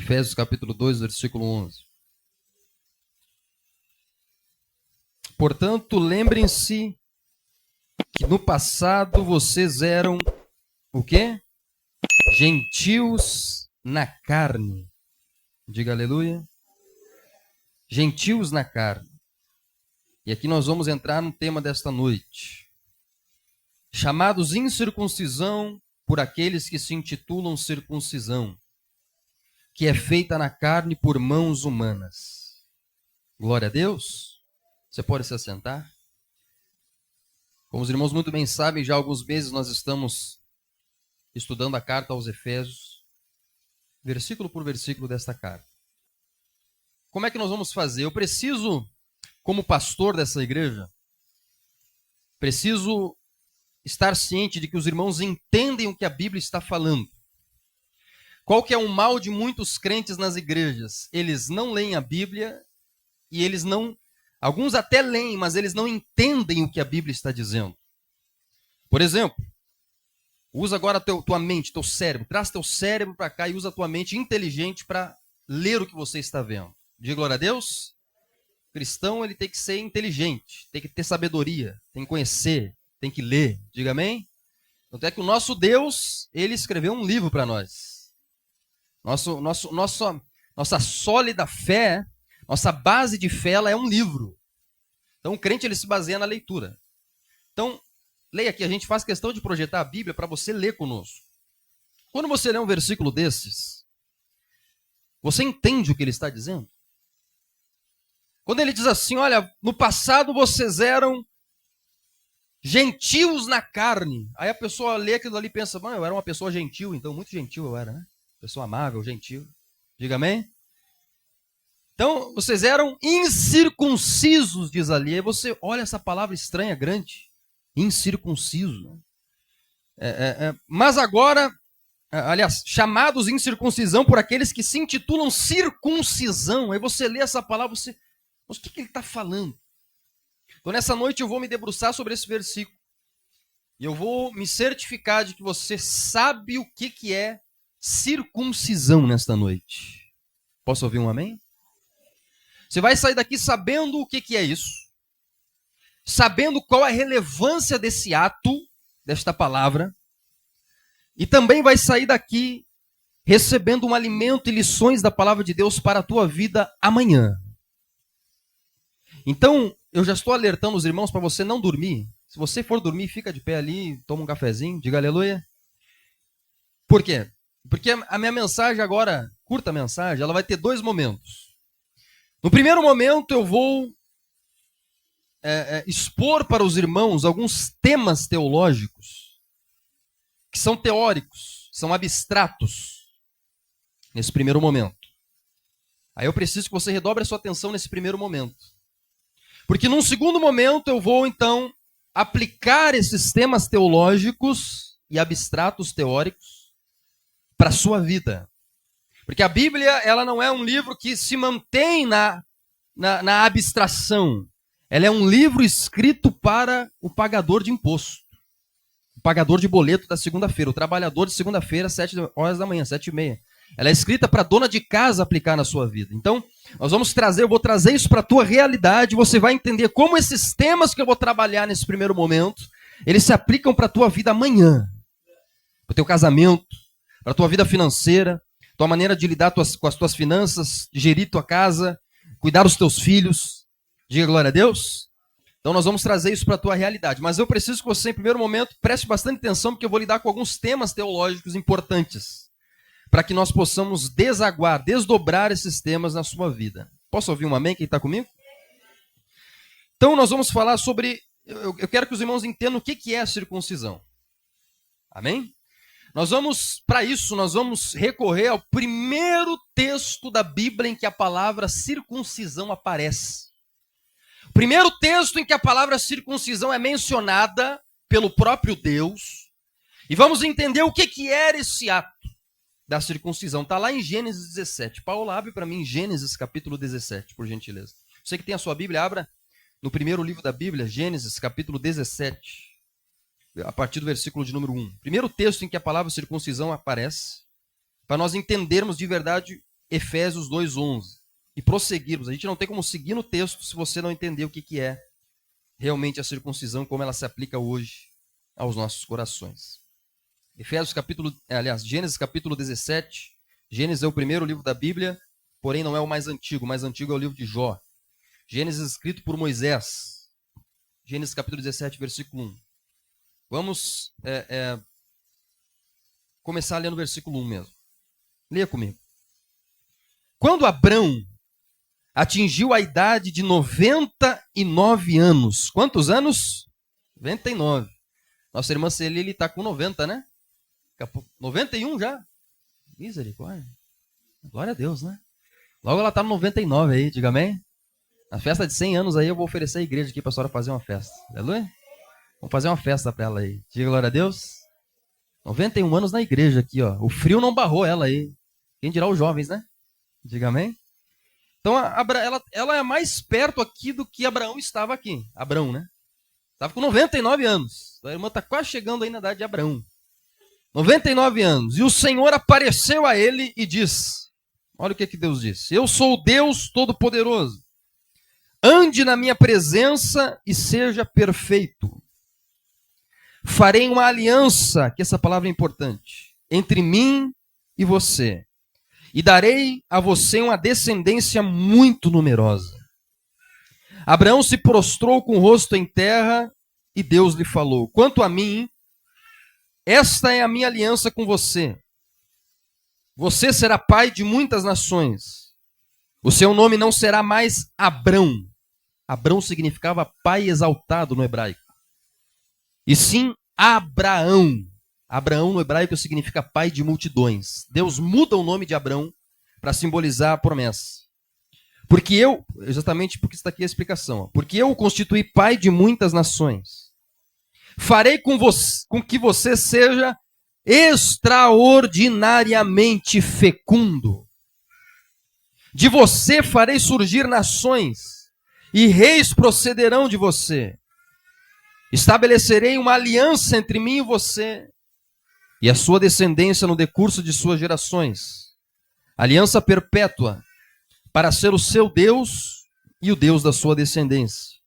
Efésios capítulo 2, versículo 11. Portanto, lembrem-se que no passado vocês eram o quê? Gentios na carne. Diga aleluia. Gentios na carne. E aqui nós vamos entrar no tema desta noite. Chamados incircuncisão por aqueles que se intitulam circuncisão, que é feita na carne por mãos humanas. Glória a Deus. Você pode se assentar? Como os irmãos muito bem sabem, já há alguns meses nós estamos estudando a carta aos Efésios, versículo por versículo desta carta. Como é que nós vamos fazer? Eu preciso, como pastor dessa igreja, preciso estar ciente de que os irmãos entendem o que a Bíblia está falando. Qual que é o mal de muitos crentes nas igrejas? Eles não leem a Bíblia e eles não... Alguns até leem, mas eles não entendem o que a Bíblia está dizendo. Por exemplo, usa agora tua mente, teu cérebro. Traz teu cérebro para cá e usa a tua mente inteligente para ler o que você está vendo. Diga glória a Deus. O cristão, ele tem que ser inteligente, tem que ter sabedoria, tem que conhecer, tem que ler. Diga amém? Tanto é que o nosso Deus, ele escreveu um livro para nós. Nossa sólida fé, nossa base de fé, ela é um livro. Então o crente, ele se baseia na leitura. Então, leia aqui, a gente faz questão de projetar a Bíblia para você ler conosco. Quando você lê um versículo desses, você entende o que ele está dizendo? Quando ele diz assim, olha, no passado vocês eram gentios na carne. Aí a pessoa lê aquilo ali e pensa, mano, eu era uma pessoa gentil, então muito gentil eu era, né? Pessoa amável, gentil. Diga amém? Então, vocês eram incircuncisos, diz ali. Aí você olha essa palavra estranha, grande. Incircunciso. Mas agora, aliás, chamados incircuncisão por aqueles que se intitulam circuncisão. Aí você lê essa palavra, mas o que ele está falando? Então, nessa noite eu vou me debruçar sobre esse versículo. E eu vou me certificar de que você sabe o que é circuncisão nesta noite. Posso ouvir um amém? Você vai sair daqui sabendo o que é isso, sabendo qual a relevância desse ato, desta palavra, e também vai sair daqui recebendo um alimento e lições da palavra de Deus para a tua vida amanhã. Então, eu já estou alertando os irmãos para você não dormir. Se você for dormir, fica de pé ali, toma um cafezinho, diga aleluia. Por quê? Porque a minha mensagem agora, curta mensagem, ela vai ter dois momentos. No primeiro momento eu vou expor para os irmãos alguns temas teológicos que são teóricos, são abstratos, nesse primeiro momento. Aí eu preciso que você redobre a sua atenção nesse primeiro momento. Porque num segundo momento eu vou então aplicar esses temas teológicos e abstratos teóricos para a sua vida. Porque a Bíblia, ela não é um livro que se mantém na abstração. Ela é um livro escrito para o pagador de imposto. O pagador de boleto da segunda-feira. O trabalhador de segunda-feira, 7 horas da manhã, 7h30. Ela é escrita para a dona de casa aplicar na sua vida. Então, eu vou trazer isso para a tua realidade. Você vai entender como esses temas que eu vou trabalhar nesse primeiro momento, eles se aplicam para a tua vida amanhã. Para o teu casamento, para a tua vida financeira, tua maneira de lidar com as tuas finanças, de gerir tua casa, cuidar dos teus filhos. Diga glória a Deus. Então nós vamos trazer isso para a tua realidade. Mas eu preciso que você, em primeiro momento, preste bastante atenção, porque eu vou lidar com alguns temas teológicos importantes, para que nós possamos desdobrar esses temas na sua vida. Posso ouvir um amém? Quem está comigo? Então nós vamos falar sobre... Eu quero que os irmãos entendam o que é a circuncisão. Amém? Para isso, nós vamos recorrer ao primeiro texto da Bíblia em que a palavra circuncisão aparece. O primeiro texto em que a palavra circuncisão é mencionada pelo próprio Deus. E vamos entender o que era esse ato da circuncisão. Está lá em Gênesis 17. Paulo, abre para mim Gênesis capítulo 17, por gentileza. Você que tem a sua Bíblia, abra no primeiro livro da Bíblia, Gênesis capítulo 17. A partir do versículo de número 1. Primeiro texto em que a palavra circuncisão aparece, para nós entendermos de verdade Efésios 2:11 e prosseguirmos. A gente não tem como seguir no texto se você não entender o que é realmente a circuncisão, como ela se aplica hoje aos nossos corações. Gênesis capítulo 17. Gênesis é o primeiro livro da Bíblia, porém não é o mais antigo. O mais antigo é o livro de Jó. Gênesis escrito por Moisés. Gênesis capítulo 17, versículo 1. Vamos começar lendo o versículo 1 mesmo. Leia comigo. Quando Abrão atingiu a idade de 99 anos. Quantos anos? 99. Nossa irmã Celili está com 90, né? 91 já? Misericórdia. Glória a Deus, né? Logo ela está no 99 aí, diga amém. Na festa de 100 anos aí eu vou oferecer a igreja aqui para a senhora fazer uma festa. Aleluia? Vamos fazer uma festa para ela aí. Diga glória a Deus. 91 anos na igreja aqui, ó. O frio não barrou ela aí. Quem dirá os jovens, né? Diga amém. Então ela é mais perto aqui do que Abraão estava aqui. Abrão, né? Estava com 99 anos. A irmã está quase chegando aí na idade de Abraão. 99 anos. E o Senhor apareceu a ele e disse, olha o que Deus disse. Eu sou o Deus Todo-Poderoso. Ande na minha presença e seja perfeito. Farei uma aliança, que essa palavra é importante, entre mim e você. E darei a você uma descendência muito numerosa. Abraão se prostrou com o rosto em terra e Deus lhe falou, quanto a mim, esta é a minha aliança com você. Você será pai de muitas nações. O seu nome não será mais Abrão. Abrão significava pai exaltado no hebraico. E sim Abraão. Abraão no hebraico significa pai de multidões. Deus muda o nome de Abrão para simbolizar a promessa. Exatamente porque está aqui a explicação. Porque eu o constituí pai de muitas nações. Farei com que você seja extraordinariamente fecundo. De você farei surgir nações, e reis procederão de você. Estabelecerei uma aliança entre mim e você, e a sua descendência no decurso de suas gerações. Aliança perpétua, para ser o seu Deus e o Deus da sua descendência.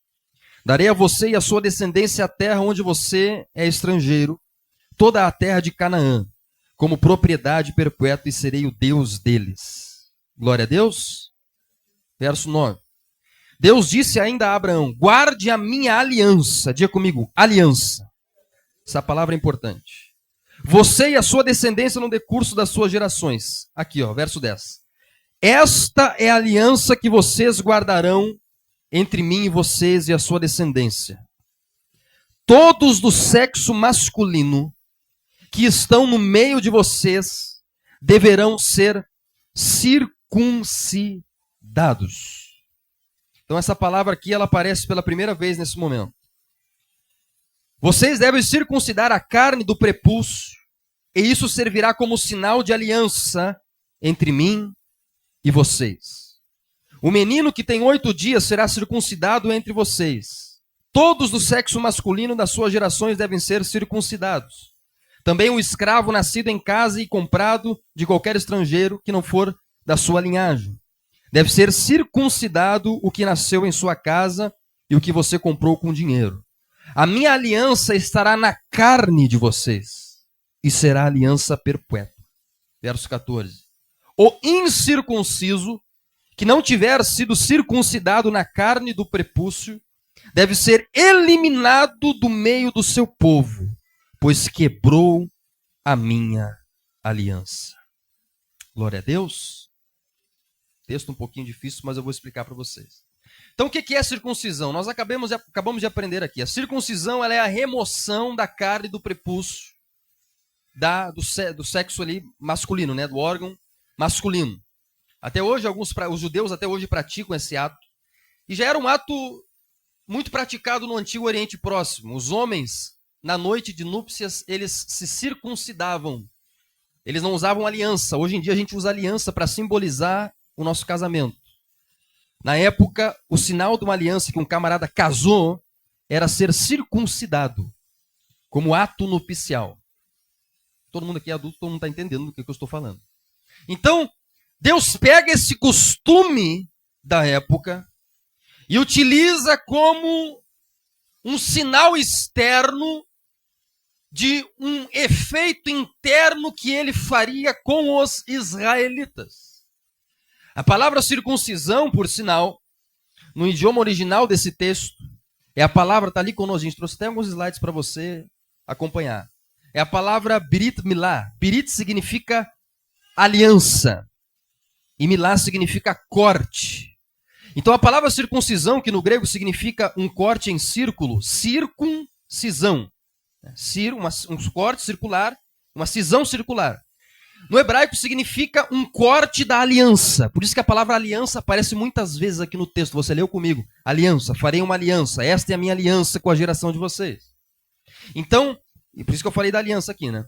Darei a você e a sua descendência a terra onde você é estrangeiro, toda a terra de Canaã, como propriedade perpétua, e serei o Deus deles. Glória a Deus. Verso 9. Deus disse ainda a Abraão, guarde a minha aliança. Diga comigo, aliança. Essa palavra é importante. Você e a sua descendência no decurso das suas gerações. Aqui, ó, verso 10. Esta é a aliança que vocês guardarão entre mim e vocês e a sua descendência. Todos do sexo masculino que estão no meio de vocês deverão ser circuncidados. Então essa palavra aqui, ela aparece pela primeira vez nesse momento. Vocês devem circuncidar a carne do prepúcio, e isso servirá como sinal de aliança entre mim e vocês. O menino que tem 8 dias será circuncidado entre vocês. Todos do sexo masculino das suas gerações devem ser circuncidados. Também o escravo nascido em casa e comprado de qualquer estrangeiro que não for da sua linhagem. Deve ser circuncidado o que nasceu em sua casa e o que você comprou com dinheiro. A minha aliança estará na carne de vocês e será aliança perpétua. Verso 14. O incircunciso que não tiver sido circuncidado na carne do prepúcio deve ser eliminado do meio do seu povo, pois quebrou a minha aliança. Glória a Deus. Texto um pouquinho difícil, mas eu vou explicar para vocês. Então, o que é circuncisão? Nós acabamos de aprender aqui. A circuncisão, ela é a remoção da carne do prepúcio, do sexo ali masculino, né? Do órgão masculino. Até hoje, os judeus até hoje praticam esse ato. E já era um ato muito praticado no Antigo Oriente Próximo. Os homens, na noite de núpcias, eles se circuncidavam. Eles não usavam aliança. Hoje em dia a gente usa aliança para simbolizar o nosso casamento. Na época, o sinal de uma aliança que um camarada casou era ser circuncidado, como ato nupcial. Todo mundo aqui é adulto, todo mundo está entendendo do que eu estou falando. Então, Deus pega esse costume da época e utiliza como um sinal externo de um efeito interno que ele faria com os israelitas. A palavra circuncisão, por sinal, no idioma original desse texto, é a palavra, está ali conosco, a gente trouxe até alguns slides para você acompanhar. É a palavra Brit Milá. Brit significa aliança e Milá significa corte. Então a palavra circuncisão, que no grego significa um corte em círculo, circuncisão. Um corte circular, uma cisão circular. No hebraico significa um corte da aliança. Por isso que a palavra aliança aparece muitas vezes aqui no texto. Você leu comigo. Aliança, farei uma aliança. Esta é a minha aliança com a geração de vocês. Então, e por isso que eu falei da aliança aqui, né?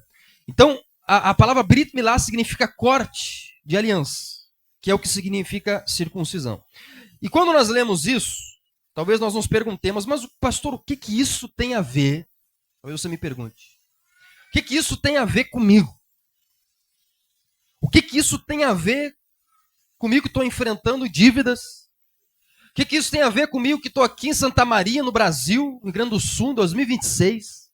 Então, a palavra Brit Milá significa corte de aliança, que é o que significa circuncisão. E quando nós lemos isso, talvez nós nos perguntemos, mas pastor, o que isso tem a ver? Talvez você me pergunte. O que isso tem a ver comigo? O que isso tem a ver comigo que estou enfrentando dívidas? O que isso tem a ver comigo que estou aqui em Santa Maria, no Brasil, no Rio Grande do Sul, em 2026?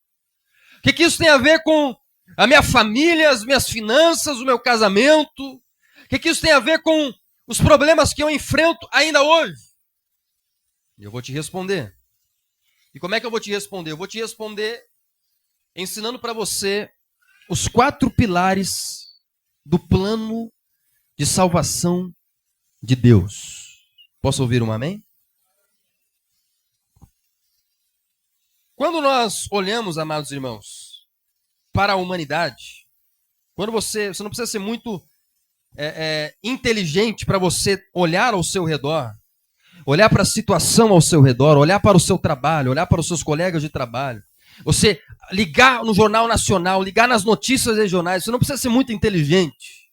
O que isso tem a ver com a minha família, as minhas finanças, o meu casamento? O que isso tem a ver com os problemas que eu enfrento ainda hoje? E eu vou te responder. E como é que eu vou te responder? Eu vou te responder ensinando para você os 4 pilares do plano de salvação de Deus. Posso ouvir um amém? Quando nós olhamos, amados irmãos, para a humanidade, quando você não precisa ser muito inteligente para você olhar ao seu redor, olhar para a situação ao seu redor, olhar para o seu trabalho, olhar para os seus colegas de trabalho, você ligar no Jornal Nacional, ligar nas notícias regionais, você não precisa ser muito inteligente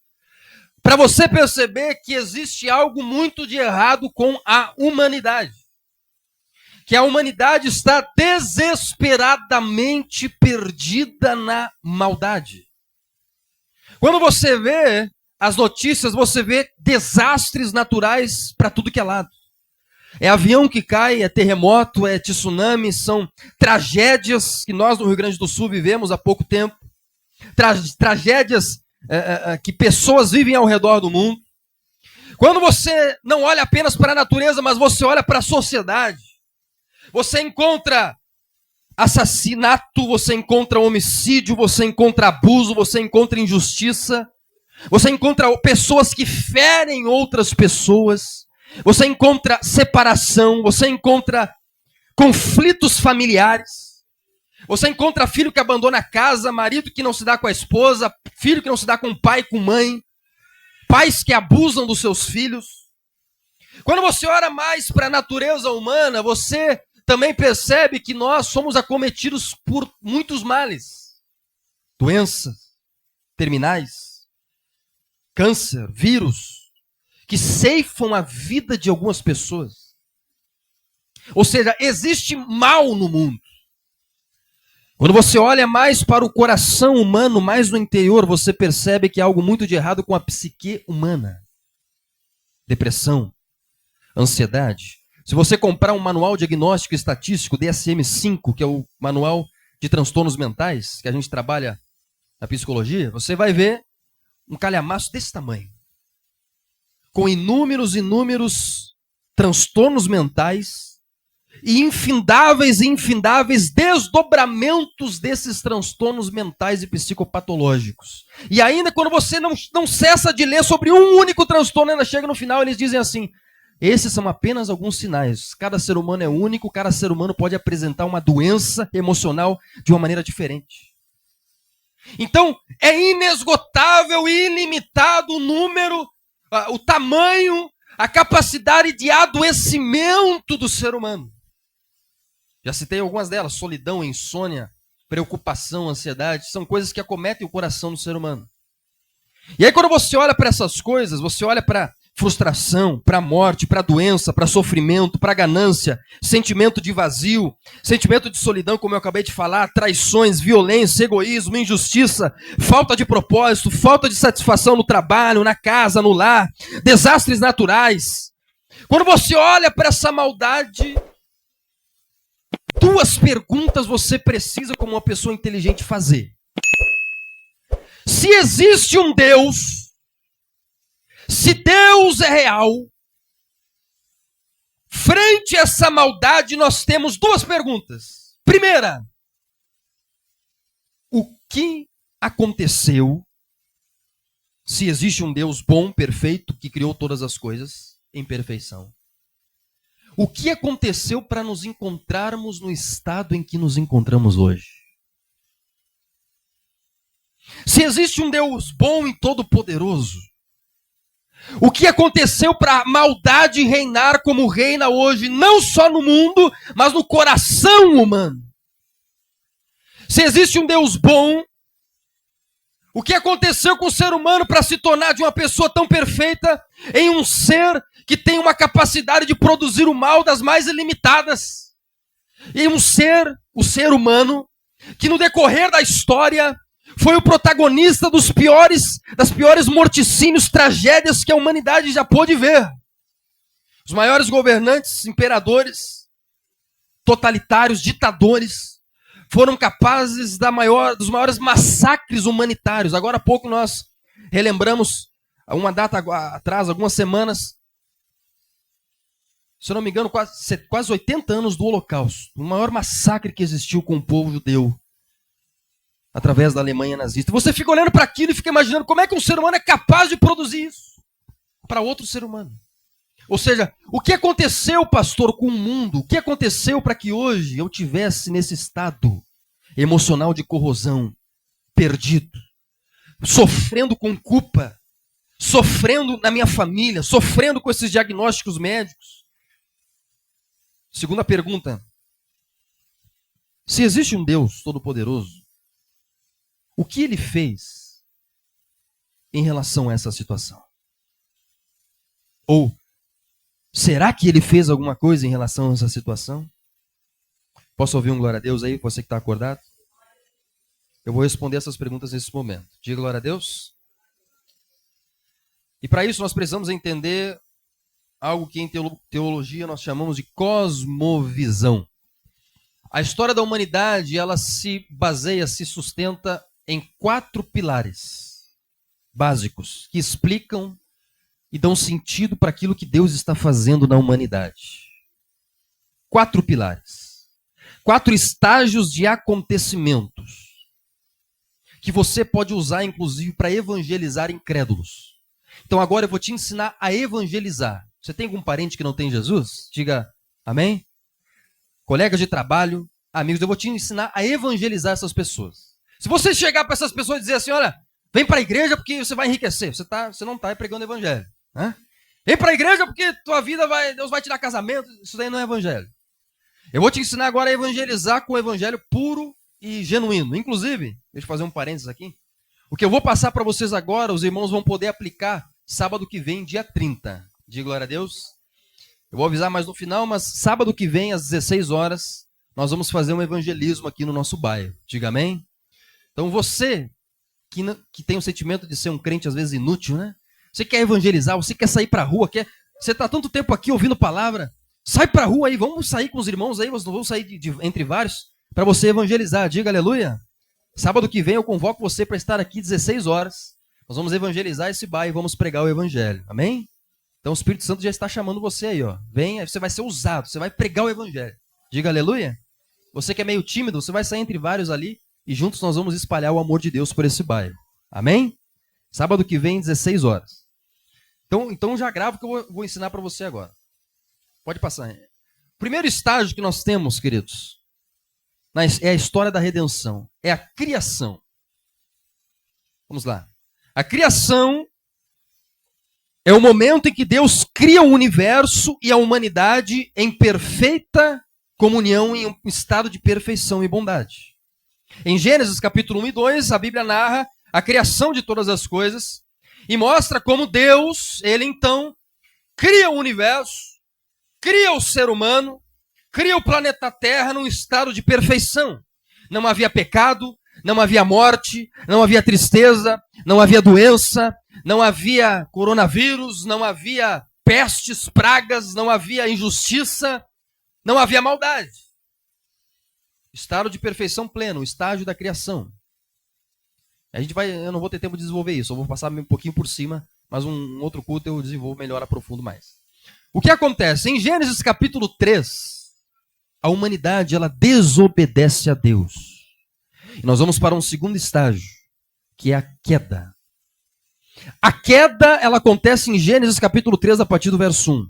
para você perceber que existe algo muito de errado com a humanidade. Que a humanidade está desesperadamente perdida na maldade. Quando você vê as notícias, você vê desastres naturais para tudo que é lado. É avião que cai, é terremoto, é tsunami, são tragédias que nós no Rio Grande do Sul vivemos há pouco tempo. Tragédias que pessoas vivem ao redor do mundo. Quando você não olha apenas para a natureza, mas você olha para a sociedade, você encontra assassinato, você encontra homicídio, você encontra abuso, você encontra injustiça, você encontra pessoas que ferem outras pessoas, você encontra separação, você encontra conflitos familiares, você encontra filho que abandona a casa, marido que não se dá com a esposa, filho que não se dá com o pai e com mãe, pais que abusam dos seus filhos. Quando você olha mais para a natureza humana, você também percebe que nós somos acometidos por muitos males. Doenças terminais, câncer, vírus, que ceifam a vida de algumas pessoas. Ou seja, existe mal no mundo. Quando você olha mais para o coração humano, mais no interior, você percebe que há algo muito de errado com a psique humana. Depressão, ansiedade. Se você comprar um manual diagnóstico estatístico, DSM-5, que é o manual de transtornos mentais, que a gente trabalha na psicologia, você vai ver um calhamaço desse tamanho, com inúmeros transtornos mentais e infindáveis desdobramentos desses transtornos mentais e psicopatológicos. E ainda quando você não cessa de ler sobre um único transtorno, ainda chega no final, eles dizem assim: esses são apenas alguns sinais. Cada ser humano é único, cada ser humano pode apresentar uma doença emocional de uma maneira diferente. Então, é inesgotável e ilimitado o número, o tamanho, a capacidade de adoecimento do ser humano. Já citei algumas delas: solidão, insônia, preocupação, ansiedade, são coisas que acometem o coração do ser humano. E aí quando você olha para essas coisas, você olha para frustração, para a morte, para a doença, para sofrimento, para a ganância, sentimento de vazio, sentimento de solidão, como eu acabei de falar, traições, violência, egoísmo, injustiça, falta de propósito, falta de satisfação no trabalho, na casa, no lar, desastres naturais. Quando você olha para essa maldade, duas perguntas você precisa, como uma pessoa inteligente, fazer. Se existe um Deus, se Deus é real, frente a essa maldade nós temos duas perguntas. Primeira, o que aconteceu se existe um Deus bom, perfeito, que criou todas as coisas em perfeição? O que aconteceu para nos encontrarmos no estado em que nos encontramos hoje? Se existe um Deus bom e todo-poderoso, o que aconteceu para a maldade reinar como reina hoje, não só no mundo, mas no coração humano? Se existe um Deus bom, o que aconteceu com o ser humano para se tornar de uma pessoa tão perfeita em um ser que tem uma capacidade de produzir o mal das mais ilimitadas? Em um ser, o ser humano, que no decorrer da história foi o protagonista das piores morticínios, tragédias que a humanidade já pôde ver. Os maiores governantes, imperadores, totalitários, ditadores, foram capazes dos maiores massacres humanitários. Agora há pouco nós relembramos, uma data atrás, algumas semanas, se eu não me engano, quase 80 anos do Holocausto. O maior massacre que existiu com o povo judeu, através da Alemanha nazista. Você fica olhando para aquilo e fica imaginando como é que um ser humano é capaz de produzir isso para outro ser humano. Ou seja, o que aconteceu, pastor, com o mundo? O que aconteceu para que hoje eu tivesse nesse estado emocional de corrosão, perdido, sofrendo com culpa, sofrendo na minha família, sofrendo com esses diagnósticos médicos? Segunda pergunta: se existe um Deus todo-poderoso, o que ele fez em relação a essa situação? Ou será que ele fez alguma coisa em relação a essa situação? Posso ouvir um glória a Deus aí, você que está acordado? Eu vou responder essas perguntas nesse momento. Diga glória a Deus. E para isso nós precisamos entender algo que em teologia nós chamamos de cosmovisão. A história da humanidade, ela se sustenta em 4 pilares básicos que explicam e dão sentido para aquilo que Deus está fazendo na humanidade. 4 pilares. 4 estágios de acontecimentos que você pode usar, inclusive, para evangelizar incrédulos. Então agora eu vou te ensinar a evangelizar. Você tem algum parente que não tem Jesus? Diga amém. Colegas de trabalho, amigos, eu vou te ensinar a evangelizar essas pessoas. Se você chegar para essas pessoas e dizer assim, olha, vem para a igreja porque você vai enriquecer. Você não está pregando o evangelho. Né? Vem para a igreja porque tua vida Deus vai te dar casamento. Isso daí não é evangelho. Eu vou te ensinar agora a evangelizar com o evangelho puro e genuíno. Inclusive, deixa eu fazer um parênteses aqui. O que eu vou passar para vocês agora, os irmãos vão poder aplicar sábado que vem, dia 30. Diga glória a Deus. Eu vou avisar mais no final, mas sábado que vem, às 16 horas, nós vamos fazer um evangelismo aqui no nosso bairro. Diga amém. Então você que tem o sentimento de ser um crente às vezes inútil, né? Você quer evangelizar, você quer sair para a rua, você está tanto tempo aqui ouvindo palavra, sai para a rua aí, vamos sair com os irmãos aí, nós não vamos sair entre vários, para você evangelizar. Diga aleluia. Sábado que vem eu convoco você para estar aqui 16 horas, nós vamos evangelizar esse bairro e vamos pregar o evangelho, amém? Então o Espírito Santo já está chamando você aí, ó. Vem, você vai ser usado, você vai pregar o evangelho. Diga aleluia. Você que é meio tímido, você vai sair entre vários ali, e juntos nós vamos espalhar o amor de Deus por esse bairro. Amém? Sábado que vem, 16 horas. Então já gravo que eu vou ensinar para você agora. Pode passar. Primeiro estágio que nós temos, queridos, é a história da redenção. É a criação. Vamos lá. A criação é o momento em que Deus cria o universo e a humanidade em perfeita comunhão, em um estado de perfeição e bondade. Em Gênesis capítulo 1 e 2, a Bíblia narra a criação de todas as coisas e mostra como Deus, ele então cria o universo, cria o ser humano, cria o planeta Terra num estado de perfeição. Não havia pecado, não havia morte, não havia tristeza, não havia doença, não havia coronavírus, não havia pestes, pragas, não havia injustiça, não havia maldade. Estado de perfeição pleno, o estágio da criação. Eu não vou ter tempo de desenvolver isso, eu vou passar um pouquinho por cima, mas um outro culto eu desenvolvo melhor, aprofundo mais. O que acontece? Em Gênesis capítulo 3, a humanidade ela desobedece a Deus. E nós vamos para um segundo estágio, que é a queda. A queda, ela acontece em Gênesis capítulo 3, a partir do verso 1.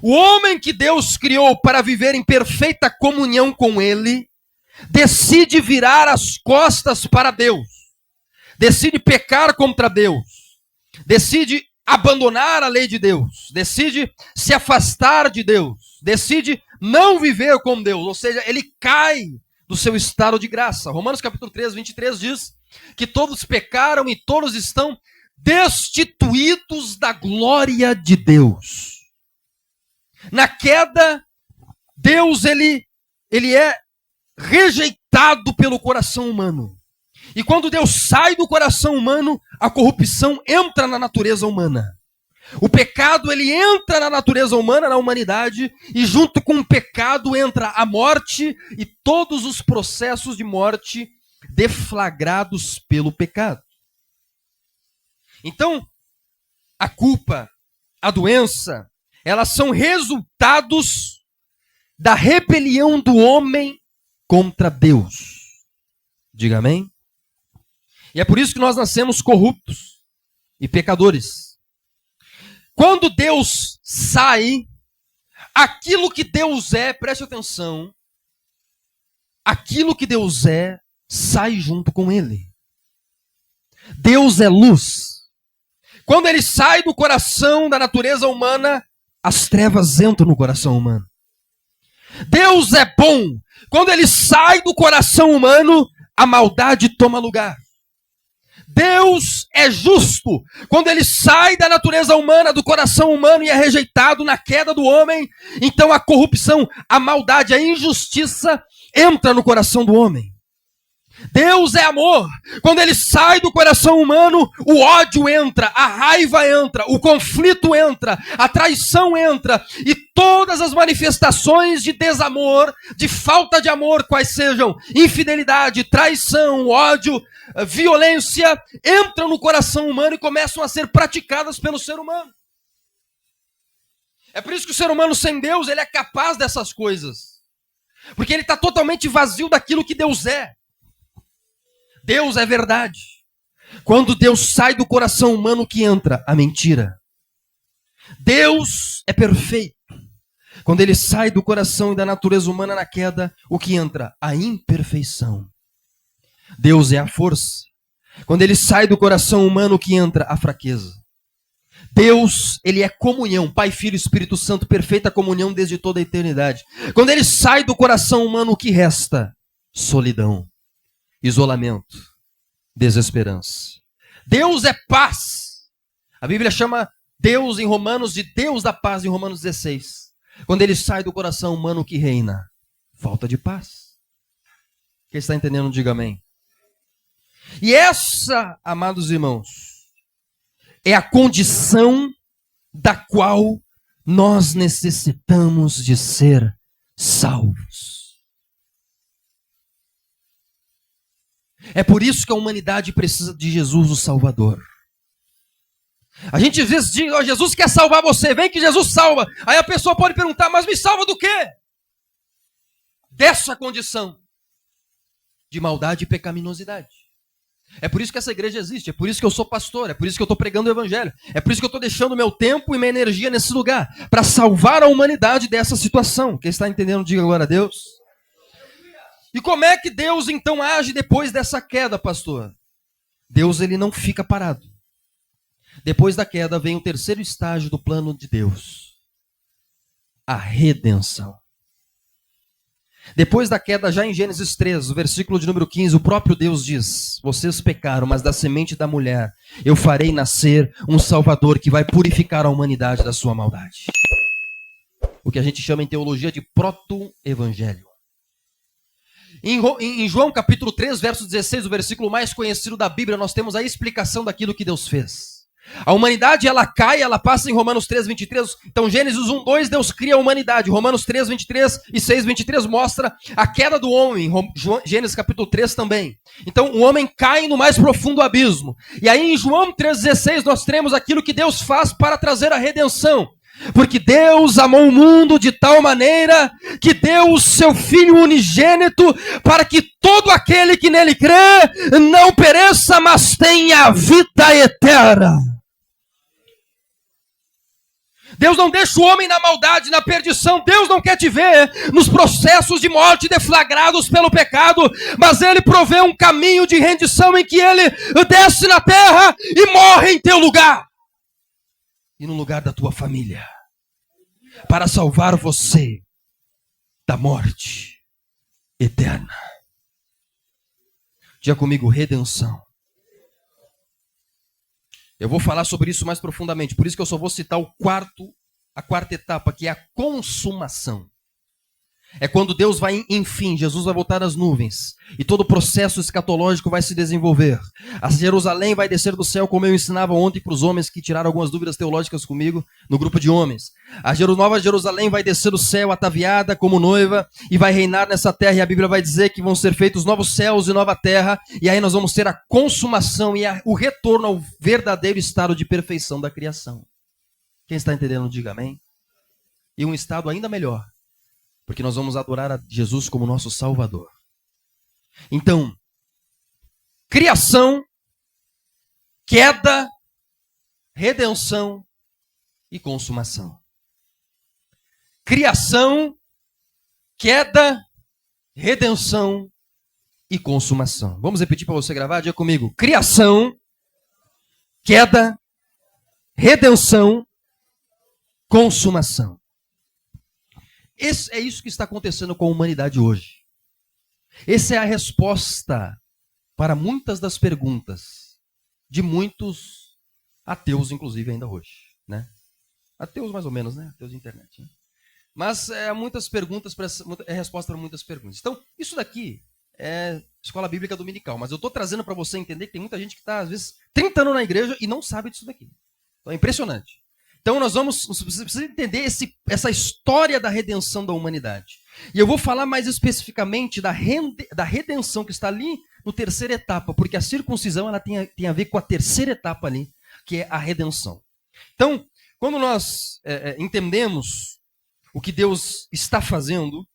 O homem que Deus criou para viver em perfeita comunhão com Ele, decide virar as costas para Deus. Decide pecar contra Deus. Decide abandonar a lei de Deus. Decide se afastar de Deus. Decide não viver com Deus. Ou seja, ele cai do seu estado de graça. Romanos capítulo 3, 23 diz que todos pecaram e todos estão destituídos da glória de Deus. Na queda, Deus ele é rejeitado pelo coração humano. E quando Deus sai do coração humano, a corrupção entra na natureza humana. O pecado ele entra na natureza humana, na humanidade, e junto com o pecado entra a morte e todos os processos de morte deflagrados pelo pecado. Então, a culpa, a doença, elas são resultados da rebelião do homem contra Deus. Diga amém? E é por isso que nós nascemos corruptos e pecadores. Quando Deus sai, aquilo que Deus é, preste atenção, aquilo que Deus é, sai junto com Ele. Deus é luz. Quando Ele sai do coração da natureza humana, as trevas entram no coração humano. Deus é bom. Quando Ele sai do coração humano, a maldade toma lugar. Deus é justo. Quando Ele sai da natureza humana, do coração humano e é rejeitado na queda do homem, então a corrupção, a maldade, a injustiça entra no coração do homem. Deus é amor. Quando Ele sai do coração humano, o ódio entra, a raiva entra, o conflito entra, a traição entra e todas as manifestações de desamor, de falta de amor, quais sejam infidelidade, traição, ódio, violência, entram no coração humano e começam a ser praticadas pelo ser humano. É por isso que o ser humano sem Deus, ele é capaz dessas coisas. Porque ele está totalmente vazio daquilo que Deus é. Deus é verdade. Quando Deus sai do coração humano, que entra a mentira. Deus é perfeito. Quando Ele sai do coração e da natureza humana na queda, o que entra? A imperfeição. Deus é a força. Quando Ele sai do coração humano, o que entra? A fraqueza. Deus, Ele é comunhão. Pai, Filho e Espírito Santo, perfeita comunhão desde toda a eternidade. Quando Ele sai do coração humano, o que resta? Solidão. Isolamento, desesperança. Deus é paz. A Bíblia chama Deus em Romanos de Deus da paz em Romanos 16. Quando Ele sai do coração humano, o que reina? Falta de paz. Quem está entendendo, diga amém. E essa, amados irmãos, é a condição da qual nós necessitamos de ser salvos. É por isso que a humanidade precisa de Jesus, o Salvador. A gente às vezes diz, oh, Jesus quer salvar você, vem que Jesus salva. Aí a pessoa pode perguntar, mas me salva do quê? Dessa condição de maldade e pecaminosidade. É por isso que essa igreja existe, é por isso que eu sou pastor, é por isso que eu estou pregando o evangelho, é por isso que eu estou deixando meu tempo e minha energia nesse lugar, para salvar a humanidade dessa situação. Quem está entendendo, diga glória a Deus. E como é que Deus então age depois dessa queda, pastor? Deus ele não fica parado. Depois da queda vem o terceiro estágio do plano de Deus. A redenção. Depois da queda, já em Gênesis 3, o versículo de número 15, o próprio Deus diz: vocês pecaram, mas da semente da mulher eu farei nascer um Salvador que vai purificar a humanidade da sua maldade. O que a gente chama em teologia de proto-evangelho. Em João capítulo 3, verso 16, o versículo mais conhecido da Bíblia, nós temos a explicação daquilo que Deus fez. A humanidade, ela cai, ela passa em Romanos 3, 23. Então, Gênesis 1, 2, Deus cria a humanidade. Romanos 3, 23 e 6, 23 mostra a queda do homem. Gênesis capítulo 3 também. Então, o homem cai no mais profundo abismo. E aí, em João 3, 16, nós temos aquilo que Deus faz para trazer a redenção. Porque Deus amou o mundo de tal maneira que deu o seu Filho unigênito para que todo aquele que nele crê não pereça, mas tenha vida eterna. Deus não deixa o homem na maldade, na perdição. Deus não quer te ver nos processos de morte deflagrados pelo pecado, mas Ele provê um caminho de rendição em que Ele desce na terra e morre em teu lugar. E no lugar da tua família. Para salvar você da morte eterna. Diga comigo, redenção. Eu vou falar sobre isso mais profundamente, por isso que eu só vou citar a quarta etapa, que é a consumação. É quando Deus vai, enfim, Jesus vai voltar às nuvens, e todo o processo escatológico vai se desenvolver. A Jerusalém vai descer do céu, como eu ensinava ontem para os homens que tiraram algumas dúvidas teológicas comigo, no grupo de homens. A nova Jerusalém vai descer do céu, ataviada como noiva, e vai reinar nessa terra, e a Bíblia vai dizer que vão ser feitos novos céus e nova terra, e aí nós vamos ter a consumação e o retorno ao verdadeiro estado de perfeição da criação. Quem está entendendo, diga amém. E um estado ainda melhor, porque nós vamos adorar a Jesus como nosso Salvador. Então, criação, queda, redenção e consumação. Criação, queda, redenção e consumação. Vamos repetir para você gravar? Diga comigo. Criação, queda, redenção, consumação. É isso que está acontecendo com a humanidade hoje. Essa é a resposta para muitas das perguntas de muitos ateus, inclusive, ainda hoje. Né? Ateus mais ou menos, né? Ateus de internet. Né? Mas muitas perguntas, é resposta para muitas perguntas. Então, isso daqui é escola bíblica dominical, mas eu estou trazendo para você entender que tem muita gente que está, às vezes, 30 anos na igreja e não sabe disso daqui. Então, é impressionante. Então você precisa entender essa história da redenção da humanidade. E eu vou falar mais especificamente da redenção que está ali no terceira etapa, porque a circuncisão ela tem a ver com a terceira etapa ali, que é a redenção. Então, quando nós entendemos o que Deus está fazendo,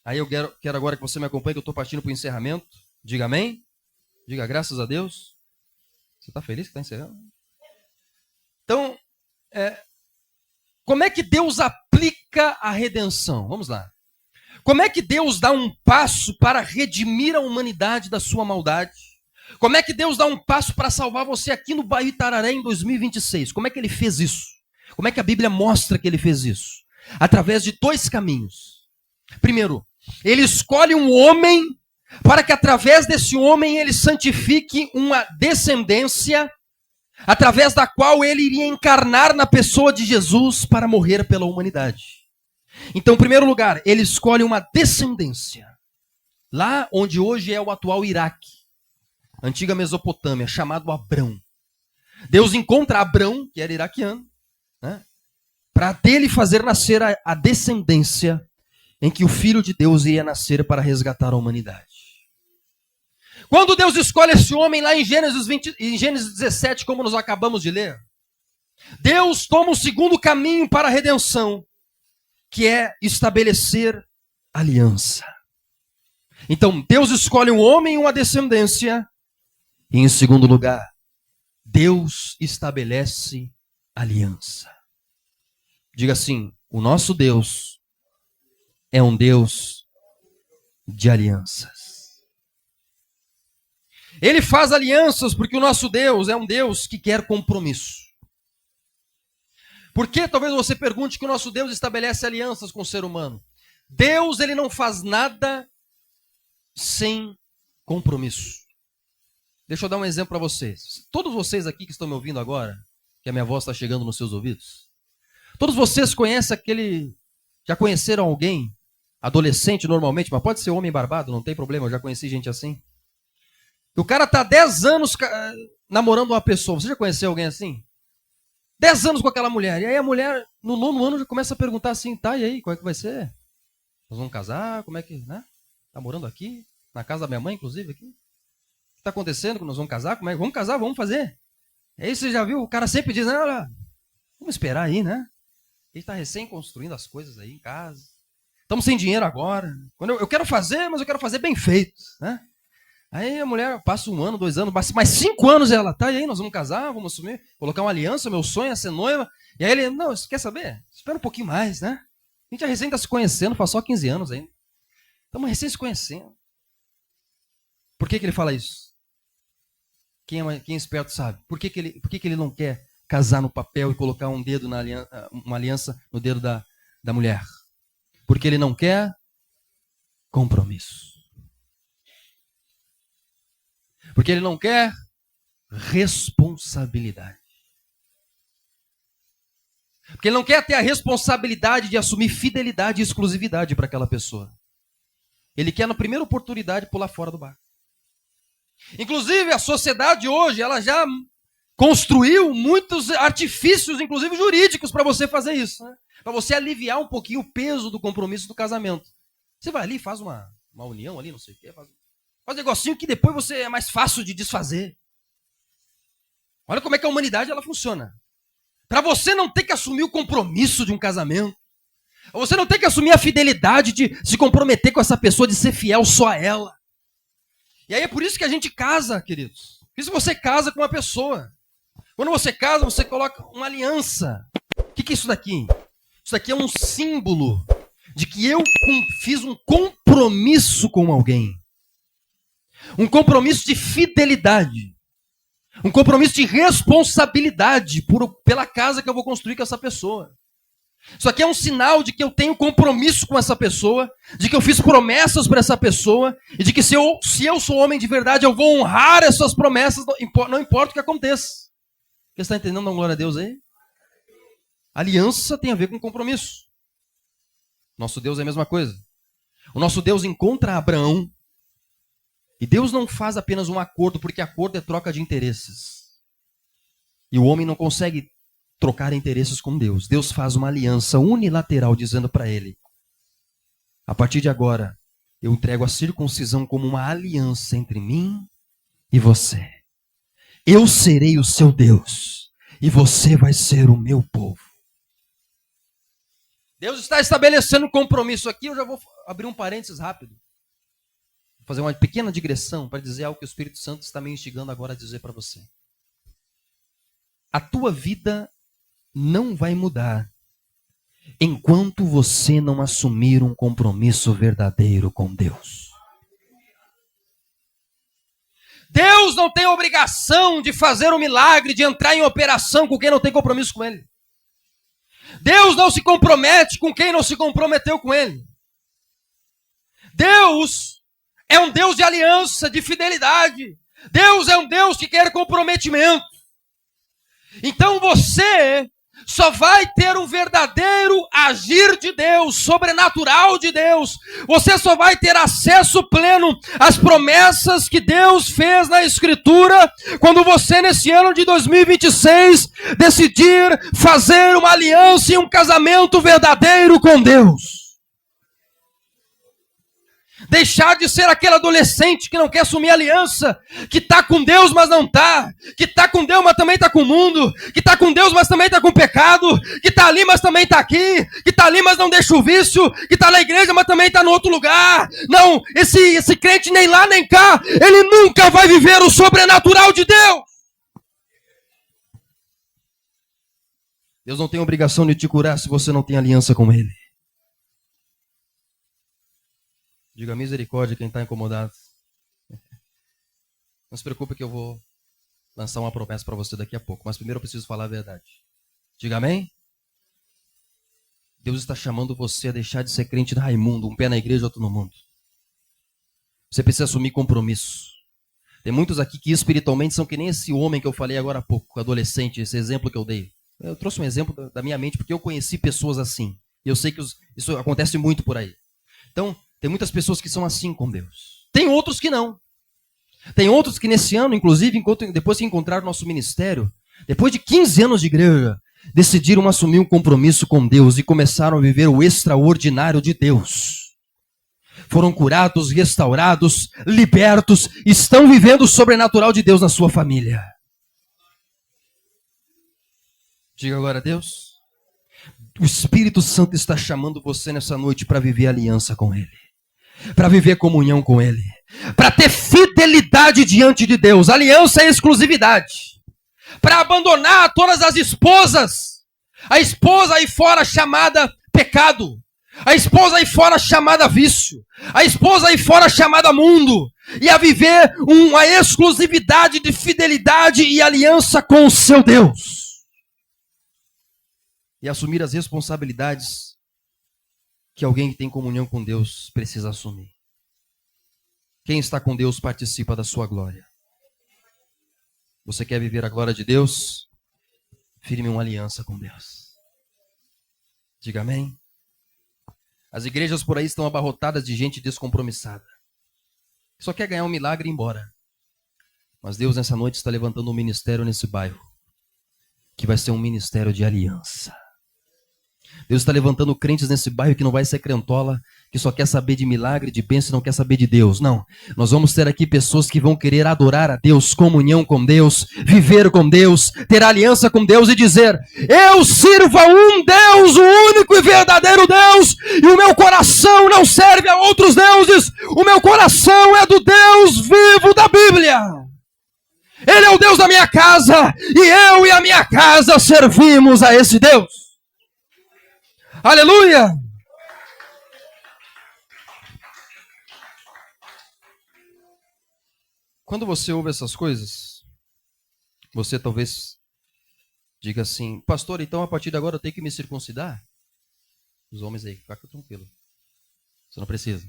aí eu quero agora que você me acompanhe, que eu estou partindo para o encerramento. Diga amém. Diga graças a Deus. Você está feliz que está encerrando? Então, como é que Deus aplica a redenção? Vamos lá. Como é que Deus dá um passo para redimir a humanidade da sua maldade? Como é que Deus dá um passo para salvar você aqui no Bairro Itararé em 2026? Como é que Ele fez isso? Como é que a Bíblia mostra que Ele fez isso? Através de dois caminhos. Primeiro, Ele escolhe um homem para que através desse homem Ele santifique uma descendência através da qual Ele iria encarnar na pessoa de Jesus para morrer pela humanidade. Então, em primeiro lugar, Ele escolhe uma descendência. Lá onde hoje é o atual Iraque, antiga Mesopotâmia, chamado Abrão. Deus encontra Abrão, que era iraquiano, né, para dele fazer nascer a descendência em que o Filho de Deus ia nascer para resgatar a humanidade. Quando Deus escolhe esse homem lá em Gênesis 17, como nós acabamos de ler, Deus toma o segundo caminho para a redenção, que é estabelecer aliança. Então, Deus escolhe um homem e uma descendência, e em segundo lugar, Deus estabelece aliança. Diga assim, o nosso Deus é um Deus de alianças. Ele faz alianças porque o nosso Deus é um Deus que quer compromisso. Por que talvez você pergunte que o nosso Deus estabelece alianças com o ser humano? Deus, ele não faz nada sem compromisso. Deixa eu dar um exemplo para vocês. Todos vocês aqui que estão me ouvindo agora, que a minha voz está chegando nos seus ouvidos, todos vocês conhecem já conheceram alguém, adolescente normalmente, mas pode ser homem barbado, não tem problema, eu já conheci gente assim. O cara está 10 anos namorando uma pessoa. Você já conheceu alguém assim? 10 anos com aquela mulher. E aí a mulher, no 9º ano, já começa a perguntar assim, tá, e aí, como é que vai ser? Nós vamos casar? Como é que, né? Tá morando aqui? Na casa da minha mãe, inclusive, aqui? O que tá acontecendo? Nós vamos casar? Como é? Vamos casar, vamos fazer. Aí você já viu, o cara sempre diz, olha, vamos esperar aí, né? Ele está recém construindo as coisas aí em casa. Estamos sem dinheiro agora. Quando eu quero fazer, mas eu quero fazer bem feito, né? Aí a mulher passa 1 ano, 2 anos, mais 5 anos ela, tá, e aí nós vamos casar, vamos assumir, colocar uma aliança, meu sonho é ser noiva. E aí ele, não, você quer saber? Espera um pouquinho mais, né? A gente já recém está se conhecendo, faz só 15 anos ainda. Estamos recém se conhecendo. Por que ele fala isso? Quem é esperto sabe. Por que ele não quer casar no papel e colocar uma aliança no dedo da mulher? Porque ele não quer compromisso. Porque ele não quer responsabilidade. Porque ele não quer ter a responsabilidade de assumir fidelidade e exclusividade para aquela pessoa. Ele quer, na primeira oportunidade, pular fora do barco. Inclusive, a sociedade hoje, ela já construiu muitos artifícios, inclusive jurídicos, para você fazer isso. Né? Para você aliviar um pouquinho o peso do compromisso do casamento. Você vai ali, faz uma união ali, não sei o quê, faz um negocinho que depois você é mais fácil de desfazer. Olha como é que a humanidade ela funciona. Para você não ter que assumir o compromisso de um casamento, você não ter que assumir a fidelidade de se comprometer com essa pessoa, de ser fiel só a ela. E aí é por isso que a gente casa, queridos. Por isso você casa com uma pessoa. Quando você casa, você coloca uma aliança. O que é isso daqui? Isso daqui é um símbolo de que eu fiz um compromisso com alguém. Um compromisso de fidelidade. Um compromisso de responsabilidade pela casa que eu vou construir com essa pessoa. Isso aqui é um sinal de que eu tenho compromisso com essa pessoa, de que eu fiz promessas para essa pessoa, e de que se eu sou homem de verdade, eu vou honrar essas promessas, não importa o que aconteça. Você está entendendo, não, glória a Deus aí? Aliança tem a ver com compromisso. Nosso Deus é a mesma coisa. O nosso Deus encontra Abraão, e Deus não faz apenas um acordo, porque acordo é troca de interesses. E o homem não consegue trocar interesses com Deus. Deus faz uma aliança unilateral, dizendo para ele, a partir de agora, eu entrego a circuncisão como uma aliança entre mim e você. Eu serei o seu Deus, e você vai ser o meu povo. Deus está estabelecendo um compromisso aqui. Eu já vou abrir um parênteses rápido. Vou fazer uma pequena digressão para dizer algo que o Espírito Santo está me instigando agora a dizer para você. A tua vida não vai mudar enquanto você não assumir um compromisso verdadeiro com Deus. Deus não tem obrigação de fazer um milagre, de entrar em operação com quem não tem compromisso com Ele. Deus não se compromete com quem não se comprometeu com Ele. Deus é um Deus de aliança, de fidelidade. Deus é um Deus que quer comprometimento. Então você só vai ter um verdadeiro agir de Deus, sobrenatural de Deus. Você só vai ter acesso pleno às promessas que Deus fez na Escritura quando você, nesse ano de 2026, decidir fazer uma aliança e um casamento verdadeiro com Deus. Deixar de ser aquele adolescente que não quer assumir aliança, que está com Deus, mas não está, que está com Deus, mas também está com o mundo, que está com Deus, mas também está com o pecado, que está ali, mas também está aqui, que está ali, mas não deixa o vício, que está na igreja, mas também está no outro lugar. Não, esse crente nem lá nem cá, ele nunca vai viver o sobrenatural de Deus. Deus não tem obrigação de te curar se você não tem aliança com Ele. Diga misericórdia quem está incomodado. Não se preocupe que eu vou lançar uma promessa para você daqui a pouco. Mas primeiro eu preciso falar a verdade. Diga amém. Deus está chamando você a deixar de ser crente de Raimundo, um pé na igreja, outro no mundo. Você precisa assumir compromisso. Tem muitos aqui que espiritualmente são que nem esse homem que eu falei agora há pouco, adolescente, esse exemplo que eu dei. Eu trouxe um exemplo da minha mente porque eu conheci pessoas assim. E eu sei que isso acontece muito por aí. Então, tem muitas pessoas que são assim com Deus. Tem outros que não. Tem outros que nesse ano, inclusive, depois que encontraram o nosso ministério, depois de 15 anos de igreja, decidiram assumir um compromisso com Deus e começaram a viver o extraordinário de Deus. Foram curados, restaurados, libertos, estão vivendo o sobrenatural de Deus na sua família. Diga agora a Deus. O Espírito Santo está chamando você nessa noite para viver aliança com Ele. Para viver comunhão com Ele. Para ter fidelidade diante de Deus. Aliança é exclusividade. Para abandonar todas as esposas. A esposa aí fora chamada pecado. A esposa aí fora chamada vício. A esposa aí fora chamada mundo. E a viver uma exclusividade de fidelidade e aliança com o seu Deus. E assumir as responsabilidades que alguém que tem comunhão com Deus precisa assumir. Quem está com Deus participa da sua glória. Você quer viver a glória de Deus? Firme uma aliança com Deus. Diga amém. As igrejas por aí estão abarrotadas de gente descompromissada. Só quer ganhar um milagre e ir embora. Mas Deus nessa noite está levantando um ministério nesse bairro. Que vai ser um ministério de aliança. Deus está levantando crentes nesse bairro que não vai ser crentola, que só quer saber de milagre, de bênção e não quer saber de Deus. Não, nós vamos ter aqui pessoas que vão querer adorar a Deus, comunhão com Deus, viver com Deus, ter aliança com Deus e dizer: eu sirvo a um Deus, o único e verdadeiro Deus, e o meu coração não serve a outros deuses, o meu coração é do Deus vivo da Bíblia. Ele é o Deus da minha casa, e eu e a minha casa servimos a esse Deus. Aleluia! Quando você ouve essas coisas, você talvez diga assim: pastor, então a partir de agora eu tenho que me circuncidar? Os homens aí, fica tranquilo. Você não precisa.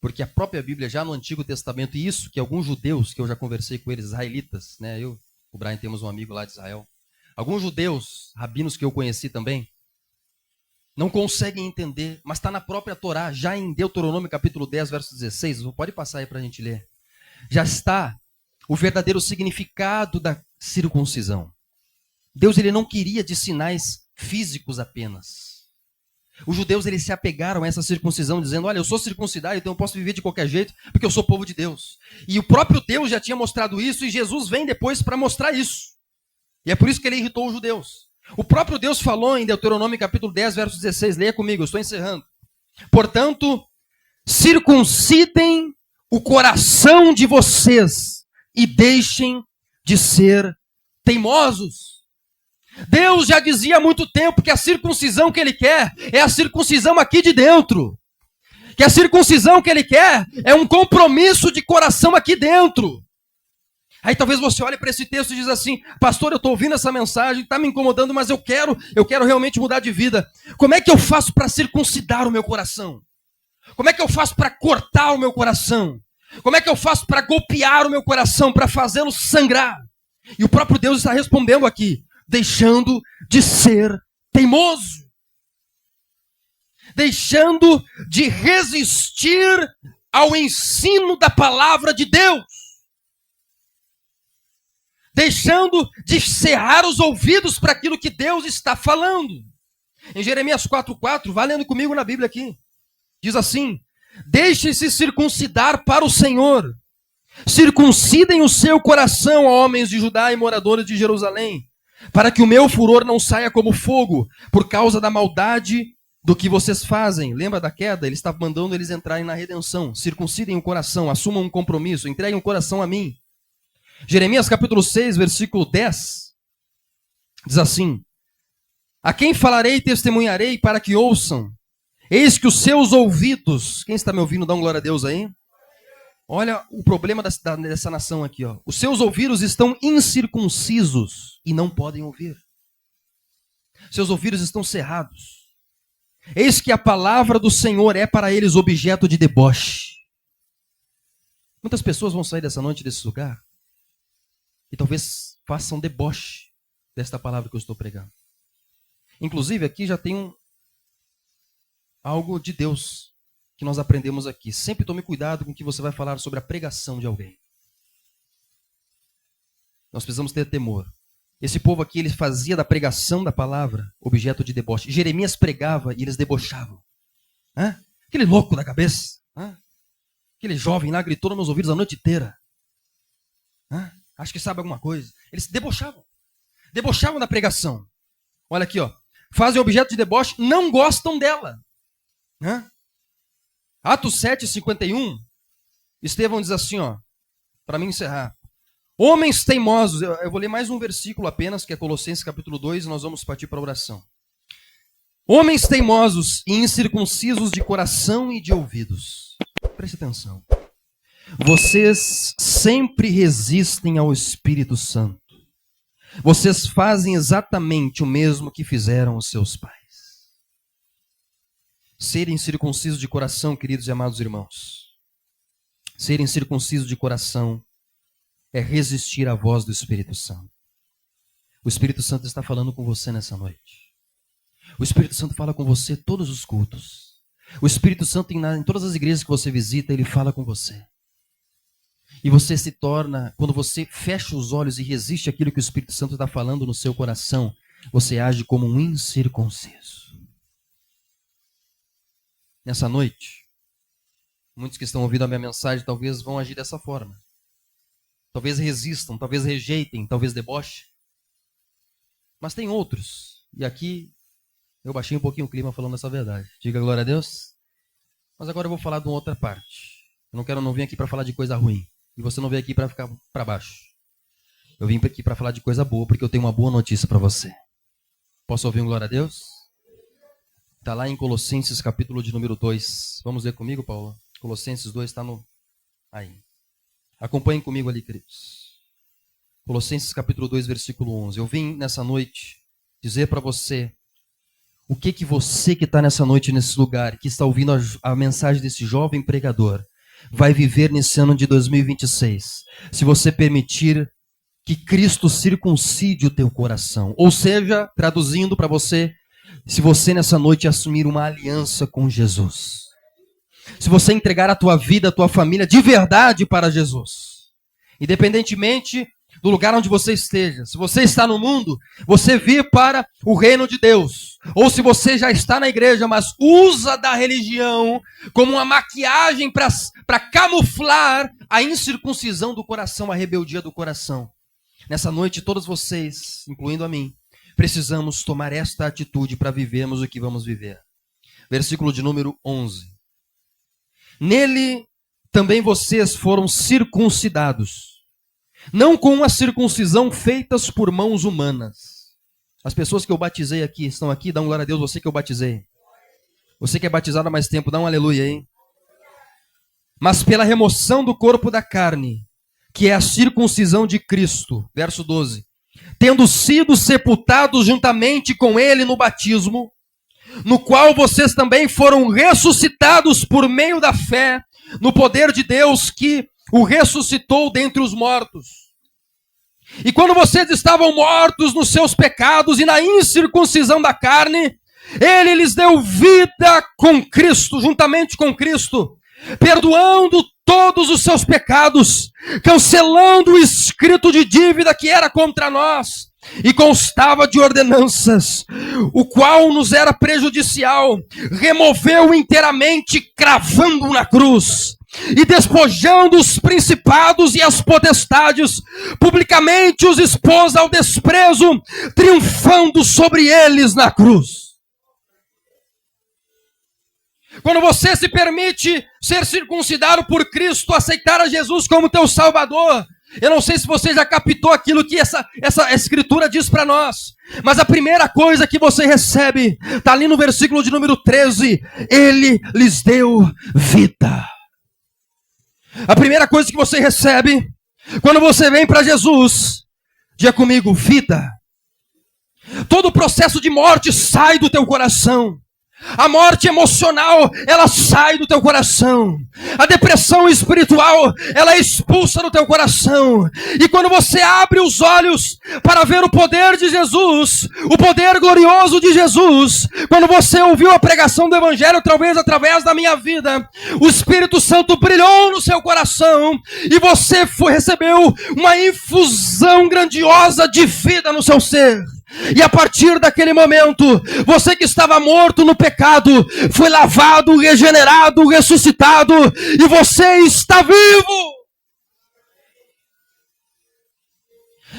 Porque a própria Bíblia, já no Antigo Testamento, e isso que alguns judeus, que eu já conversei com eles, israelitas, né? O Brian temos um amigo lá de Israel. Alguns judeus, rabinos que eu conheci também, não conseguem entender, mas está na própria Torá, já em Deuteronômio capítulo 10, verso 16, pode passar aí para a gente ler. Já está o verdadeiro significado da circuncisão. Deus ele não queria de sinais físicos apenas. Os judeus eles se apegaram a essa circuncisão, dizendo: olha, eu sou circuncidado, então eu posso viver de qualquer jeito, porque eu sou povo de Deus. E o próprio Deus já tinha mostrado isso, e Jesus vem depois para mostrar isso. E é por isso que ele irritou os judeus. O próprio Deus falou em Deuteronômio capítulo 10, verso 16, leia comigo, eu estou encerrando. Portanto, circuncidem o coração de vocês e deixem de ser teimosos. Deus já dizia há muito tempo que a circuncisão que ele quer é a circuncisão aqui de dentro. Que a circuncisão que ele quer é um compromisso de coração aqui dentro. Aí talvez você olhe para esse texto e diz assim: pastor, eu estou ouvindo essa mensagem, está me incomodando, mas eu quero realmente mudar de vida. Como é que eu faço para circuncidar o meu coração? Como é que eu faço para cortar o meu coração? Como é que eu faço para golpear o meu coração, para fazê-lo sangrar? E o próprio Deus está respondendo aqui: deixando de ser teimoso. Deixando de resistir ao ensino da palavra de Deus. Deixando de cerrar os ouvidos para aquilo que Deus está falando. Em Jeremias 4,4, vá lendo comigo na Bíblia aqui. Diz assim: deixem-se circuncidar para o Senhor. Circuncidem o seu coração, ó homens de Judá e moradores de Jerusalém, para que o meu furor não saia como fogo, por causa da maldade do que vocês fazem. Lembra da queda? Ele estava mandando eles entrarem na redenção. Circuncidem o coração, assumam um compromisso, entreguem o coração a mim. Jeremias capítulo 6, versículo 10, diz assim: a quem falarei e testemunharei para que ouçam? Eis que os seus ouvidos... Quem está me ouvindo, dá um glória a Deus aí. Olha o problema dessa nação aqui, ó. Os seus ouvidos estão incircuncisos e não podem ouvir. seus ouvidos estão cerrados. Eis que a palavra do Senhor é para eles objeto de deboche. Muitas pessoas vão sair dessa noite desse lugar e talvez façam deboche desta palavra que eu estou pregando. Inclusive aqui já tem algo de Deus que nós aprendemos aqui. Sempre tome cuidado com o que você vai falar sobre a pregação de alguém. Nós precisamos ter temor. Esse povo aqui, ele fazia da pregação da palavra objeto de deboche. Jeremias pregava e eles debochavam. Hã? Aquele louco da cabeça. Hã? Aquele jovem lá gritou nos meus ouvidos a noite inteira. Hã? Acho que sabe alguma coisa. Eles debochavam. Debochavam da pregação. Olha aqui, ó. Fazem objeto de deboche, não gostam dela. Hã? Atos 7:51. Estevão diz assim, ó. Para mim encerrar. Homens teimosos, eu vou ler mais um versículo apenas, que é Colossenses capítulo 2, e nós vamos partir para a oração. Homens teimosos e incircuncisos de coração e de ouvidos. Preste atenção. Vocês sempre resistem ao Espírito Santo. Vocês fazem exatamente o mesmo que fizeram os seus pais. Serem circuncisos de coração, queridos e amados irmãos. Serem circuncisos de coração é resistir à voz do Espírito Santo. O Espírito Santo está falando com você nessa noite. O Espírito Santo fala com você todos os cultos. O Espírito Santo em todas as igrejas que você visita, ele fala com você. E você se torna, quando você fecha os olhos e resiste àquilo que o Espírito Santo está falando no seu coração, você age como um incircunciso. Nessa noite, muitos que estão ouvindo a minha mensagem talvez vão agir dessa forma. Talvez resistam, talvez rejeitem, talvez debochem. Mas tem outros. E aqui eu baixei um pouquinho o clima falando essa verdade. Diga glória a Deus. Mas agora eu vou falar de uma outra parte. Eu não vim aqui para falar de coisa ruim. E você não veio aqui para ficar para baixo. Eu vim aqui para falar de coisa boa, porque eu tenho uma boa notícia para você. Posso ouvir um glória a Deus? Está lá em Colossenses capítulo de número 2. Vamos ver comigo, Paulo? Colossenses 2 está aí. Acompanhem comigo ali, queridos. Colossenses capítulo 2, versículo 11. Eu vim nessa noite dizer para você o que você que está nessa noite, nesse lugar, que está ouvindo a mensagem desse jovem pregador, vai viver nesse ano de 2026. Se você permitir que Cristo circuncide o teu coração. Ou seja, traduzindo para você, se você nessa noite assumir uma aliança com Jesus. Se você entregar a tua vida, a tua família de verdade para Jesus. Independentemente do lugar onde você esteja. Se você está no mundo, você vive para o reino de Deus. Ou se você já está na igreja, mas usa da religião como uma maquiagem para camuflar a incircuncisão do coração, a rebeldia do coração. Nessa noite, todos vocês, incluindo a mim, precisamos tomar esta atitude para vivermos o que vamos viver. Versículo de número 11. Nele também vocês foram circuncidados, não com uma circuncisão feitas por mãos humanas. As pessoas que eu batizei aqui, estão aqui, dá um glória a Deus, você que eu batizei. Você que é batizado há mais tempo, dá um aleluia aí. Mas pela remoção do corpo da carne, que é a circuncisão de Cristo. Verso 12. Tendo sido sepultados juntamente com ele no batismo, no qual vocês também foram ressuscitados por meio da fé, no poder de Deus que o ressuscitou dentre os mortos. E quando vocês estavam mortos nos seus pecados e na incircuncisão da carne, ele lhes deu vida com Cristo, juntamente com Cristo, perdoando todos os seus pecados, cancelando o escrito de dívida que era contra nós e constava de ordenanças, o qual nos era prejudicial, removeu inteiramente, cravando na cruz, e despojando os principados e as potestades, publicamente os expôs ao desprezo, triunfando sobre eles na cruz. Quando você se permite ser circuncidado por Cristo, aceitar a Jesus como teu Salvador, eu não sei se você já captou aquilo que essa escritura diz para nós, mas a primeira coisa que você recebe, está ali no versículo de número 13, ele lhes deu vida. A primeira coisa que você recebe, quando você vem para Jesus, diga comigo, vida. Todo o processo de morte sai do teu coração. A morte emocional, ela sai do teu coração. A depressão espiritual, ela é expulsa do teu coração. E quando você abre os olhos para ver o poder de Jesus, o poder glorioso de Jesus, quando você ouviu a pregação do Evangelho, talvez através da minha vida, o Espírito Santo brilhou no seu coração e você recebeu uma infusão grandiosa de vida no seu ser. E a partir daquele momento, você que estava morto no pecado, foi lavado, regenerado, ressuscitado, e você está vivo.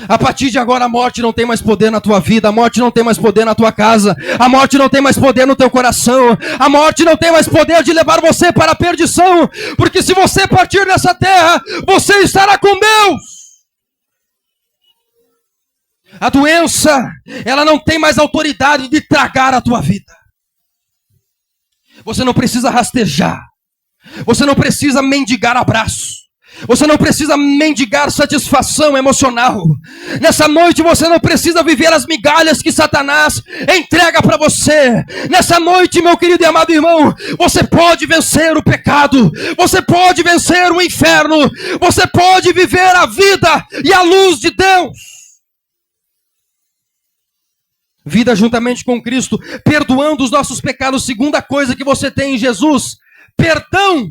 A partir de agora a morte não tem mais poder na tua vida, a morte não tem mais poder na tua casa, a morte não tem mais poder no teu coração, a morte não tem mais poder de levar você para a perdição, porque se você partir dessa terra, você estará com Deus. A doença, ela não tem mais autoridade de tragar a tua vida. Você não precisa rastejar. Você não precisa mendigar abraço. Você não precisa mendigar satisfação emocional. Nessa noite você não precisa viver as migalhas que Satanás entrega para você. Nessa noite, meu querido e amado irmão, você pode vencer o pecado. Você pode vencer o inferno. Você pode viver a vida e a luz de Deus. Vida juntamente com Cristo, perdoando os nossos pecados. Segunda coisa que você tem em Jesus, perdão.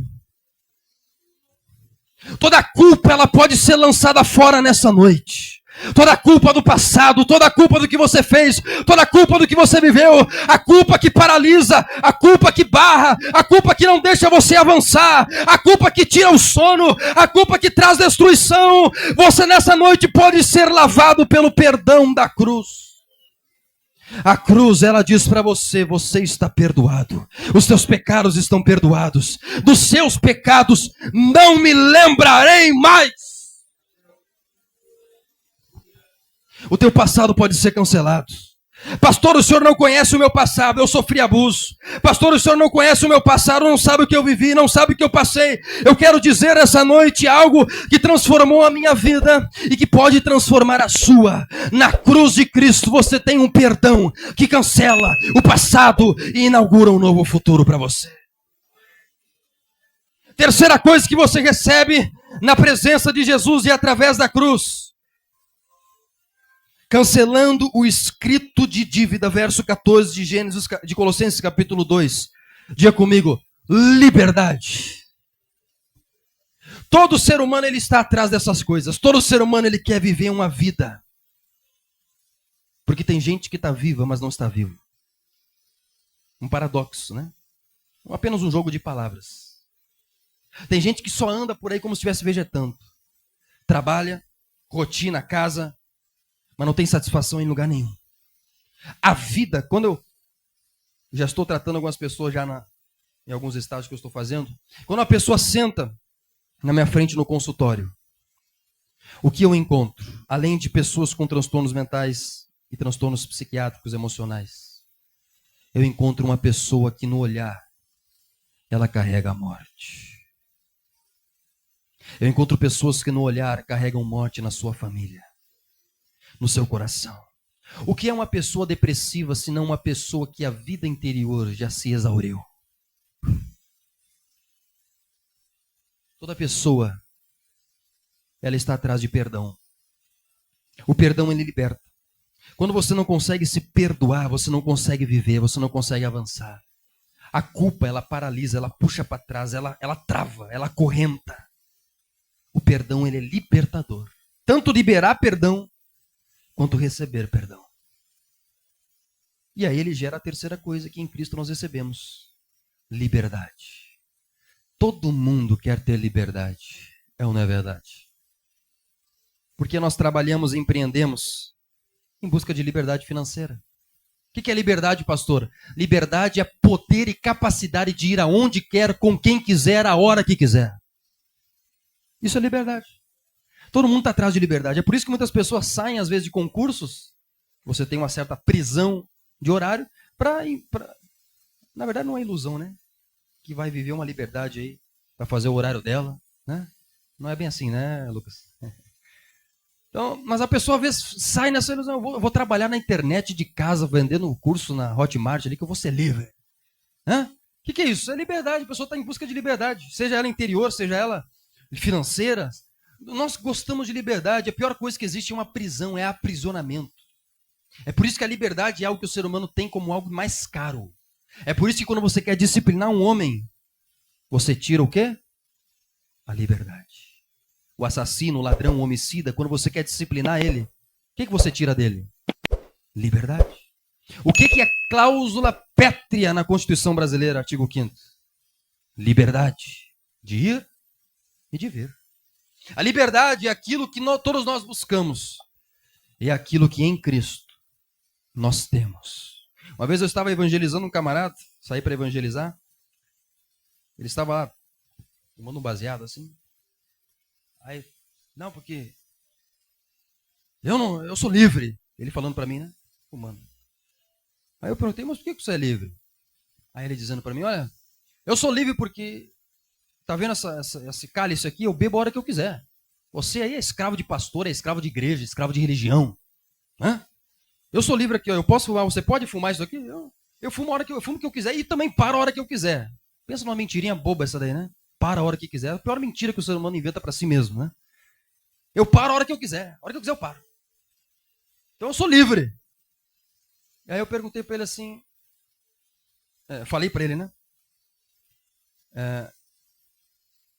Toda culpa, ela pode ser lançada fora nessa noite. Toda a culpa do passado, toda a culpa do que você fez, toda a culpa do que você viveu, a culpa que paralisa, a culpa que barra, a culpa que não deixa você avançar, a culpa que tira o sono, a culpa que traz destruição. Você nessa noite pode ser lavado pelo perdão da cruz. A cruz, ela diz para você, você está perdoado. Os teus pecados estão perdoados. Dos seus pecados não me lembrarei mais. O teu passado pode ser cancelado. Pastor, o senhor não conhece o meu passado, eu sofri abuso. Pastor, o senhor não conhece o meu passado, não sabe o que eu vivi, não sabe o que eu passei. Eu quero dizer essa noite algo que transformou a minha vida e que pode transformar a sua. Na cruz de Cristo você tem um perdão que cancela o passado e inaugura um novo futuro para você. Terceira coisa que você recebe na presença de Jesus e através da cruz. Cancelando o escrito de dívida, verso 14 de Colossenses capítulo 2. Diga comigo, liberdade. Todo ser humano ele está atrás dessas coisas. Todo ser humano ele quer viver uma vida. Porque tem gente que está viva, mas não está vivo. Um paradoxo, né? Apenas um jogo de palavras. Tem gente que só anda por aí como se estivesse vegetando. Trabalha, rotina, casa, mas não tem satisfação em lugar nenhum. A vida, quando eu já estou tratando algumas pessoas em alguns estágios que eu estou fazendo, quando uma pessoa senta na minha frente no consultório, o que eu encontro? Além de pessoas com transtornos mentais e transtornos psiquiátricos emocionais, eu encontro uma pessoa que no olhar, ela carrega a morte. Eu encontro pessoas que no olhar carregam morte na sua família, no seu coração. O que é uma pessoa depressiva, senão uma pessoa que a vida interior já se exauriu? Toda pessoa, ela está atrás de perdão. O perdão, ele liberta. Quando você não consegue se perdoar, você não consegue viver, você não consegue avançar. A culpa, ela paralisa, ela puxa para trás, ela trava, ela acorrenta. O perdão, ele é libertador. Tanto liberar perdão, quanto receber perdão. E aí ele gera a terceira coisa que em Cristo nós recebemos. Liberdade. Todo mundo quer ter liberdade. É ou não é verdade? Porque nós trabalhamos e empreendemos em busca de liberdade financeira. O que é liberdade, pastor? Liberdade é poder e capacidade de ir aonde quer, com quem quiser, a hora que quiser. Isso é liberdade. Todo mundo está atrás de liberdade. É por isso que muitas pessoas saem, às vezes, de concursos. Você tem uma certa prisão de horário. Na verdade, não é ilusão, né? Que vai viver uma liberdade aí para fazer o horário dela. Né? Não é bem assim, né, Lucas? Então, mas a pessoa às vezes sai nessa ilusão, eu vou trabalhar na internet de casa, vendendo um curso na Hotmart ali, que eu vou ser livre. O que é isso? É liberdade, a pessoa está em busca de liberdade, seja ela interior, seja ela financeira. Nós gostamos de liberdade, a pior coisa que existe é uma prisão, é aprisionamento. É por isso que a liberdade é algo que o ser humano tem como algo mais caro. É por isso que quando você quer disciplinar um homem, você tira o quê? A liberdade. O assassino, o ladrão, o homicida, quando você quer disciplinar ele, o que você tira dele? Liberdade. O que é cláusula pétrea na Constituição brasileira, artigo 5º? Liberdade de ir e de vir. A liberdade é aquilo que todos nós buscamos. É aquilo que em Cristo nós temos. Uma vez eu estava evangelizando um camarada, saí para evangelizar. Ele estava lá, fumando um baseado assim. Aí, não, porque eu sou livre. Ele falando para mim, né? Fumando. Aí eu perguntei, mas por que você é livre? Aí ele dizendo para mim, olha, eu sou livre porque, tá vendo esse cálice aqui? Eu bebo a hora que eu quiser. Você aí é escravo de pastor, é escravo de igreja, escravo de religião. Eu sou livre aqui, ó, eu posso fumar, você pode fumar isso aqui? Eu fumo a hora que eu fumo o que eu quiser e também paro a hora que eu quiser. Pensa numa mentirinha boba essa daí, né? Para a hora que quiser. A pior mentira que o ser humano inventa para si mesmo, né? Eu paro a hora que eu quiser. A hora que eu quiser eu paro. Então eu sou livre. Aí eu perguntei para ele assim, falei para ele, né?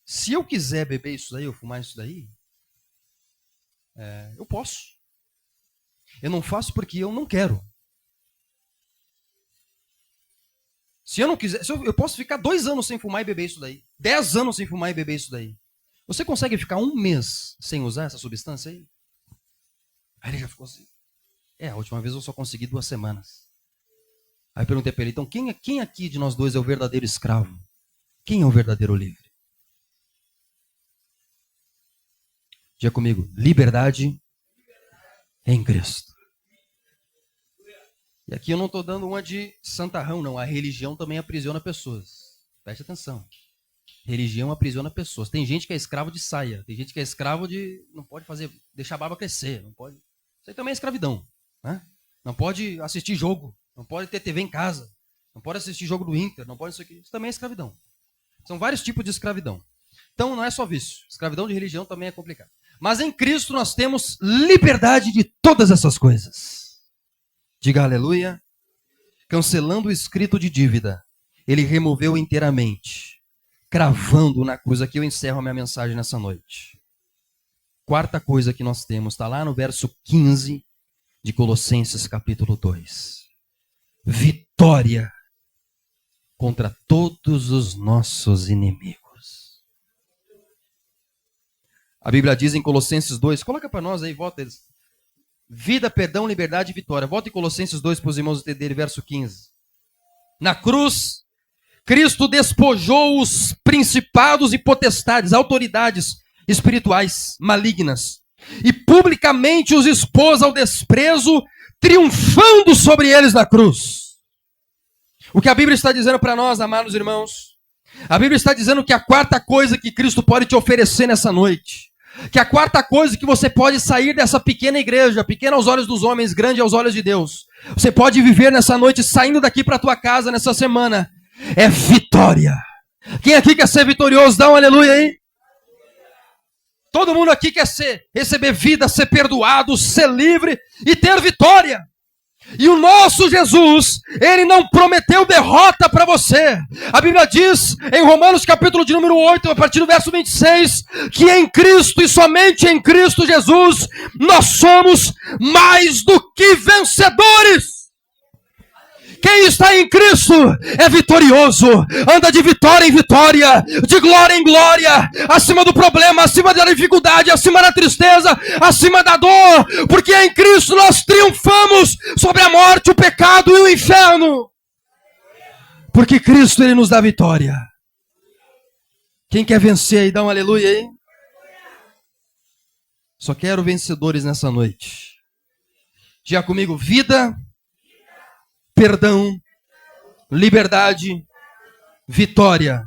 Se eu quiser beber isso daí, ou fumar isso daí, eu posso. Eu não faço porque eu não quero. Se eu não quiser, eu posso ficar 2 anos sem fumar e beber isso daí. 10 anos sem fumar e beber isso daí. Você consegue ficar 1 mês sem usar essa substância aí? Aí ele já ficou assim. A última vez eu só consegui 2 semanas. Aí eu perguntei para ele, então quem aqui de nós dois é o verdadeiro escravo? Quem é o verdadeiro livre? Diga comigo, liberdade em Cristo. E aqui eu não estou dando uma de santarrão, não. A religião também aprisiona pessoas. Preste atenção. Religião aprisiona pessoas. Tem gente que é escravo de saia. Tem gente que é escravo de... Não pode deixar a barba crescer. Não pode. Isso aí também é escravidão. Né? Não pode assistir jogo. Não pode ter TV em casa. Não pode assistir jogo do Inter. Não pode isso aqui. Isso também é escravidão. São vários tipos de escravidão. Então não é só vício. Escravidão de religião também é complicado. Mas em Cristo nós temos liberdade de todas essas coisas. Diga aleluia. Cancelando o escrito de dívida, ele removeu inteiramente, cravando na cruz. Aqui eu encerro a minha mensagem nessa noite. Quarta coisa que nós temos, está lá no verso 15 de Colossenses capítulo 2. Vitória contra todos os nossos inimigos. A Bíblia diz em Colossenses 2, coloca para nós aí, volta eles. Vida, perdão, liberdade e vitória. Volta em Colossenses 2 para os irmãos entenderem, verso 15. Na cruz, Cristo despojou os principados e potestades, autoridades espirituais malignas, e publicamente os expôs ao desprezo, triunfando sobre eles na cruz. O que a Bíblia está dizendo para nós, amados irmãos? A Bíblia está dizendo que a quarta coisa que Cristo pode te oferecer nessa noite, que a quarta coisa que você pode sair dessa pequena igreja, pequena aos olhos dos homens, grande aos olhos de Deus, você pode viver nessa noite, saindo daqui para a tua casa nessa semana, é vitória. Quem aqui quer ser vitorioso? Dá um aleluia aí. Todo mundo aqui quer receber vida, ser perdoado, ser livre e ter vitória. E o nosso Jesus, ele não prometeu derrota para você. A Bíblia diz em Romanos capítulo de número 8, a partir do verso 26, que em Cristo e somente em Cristo Jesus, nós somos mais do que vencedores. Quem está em Cristo é vitorioso, anda de vitória em vitória, de glória em glória, acima do problema, acima da dificuldade, acima da tristeza, acima da dor, porque em Cristo nós triunfamos sobre a morte, o pecado e o inferno, porque Cristo ele nos dá vitória. Quem quer vencer aí, dá um aleluia aí. Só quero vencedores nessa noite. Diga comigo, vida, perdão, liberdade, vitória.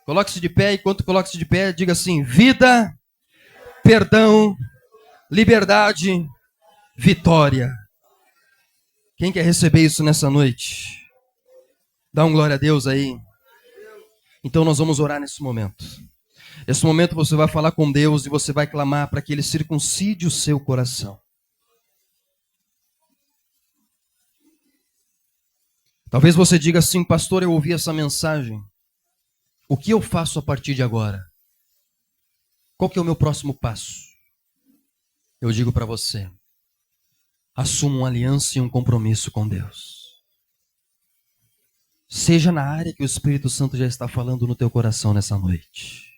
Coloque-se de pé, enquanto coloque-se de pé, diga assim: vida, perdão, liberdade, vitória. Quem quer receber isso nessa noite? Dá um glória a Deus aí. Então nós vamos orar nesse momento. Nesse momento você vai falar com Deus e você vai clamar para que Ele circuncide o seu coração. Talvez você diga assim: pastor, eu ouvi essa mensagem. O que eu faço a partir de agora? Qual que é o meu próximo passo? Eu digo para você: assuma uma aliança e um compromisso com Deus. Seja na área que o Espírito Santo já está falando no teu coração nessa noite.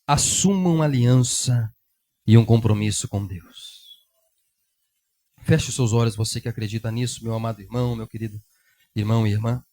Assuma uma aliança e um compromisso com Deus. Feche os seus olhos, você que acredita nisso, meu amado irmão, meu querido irmão e irmã.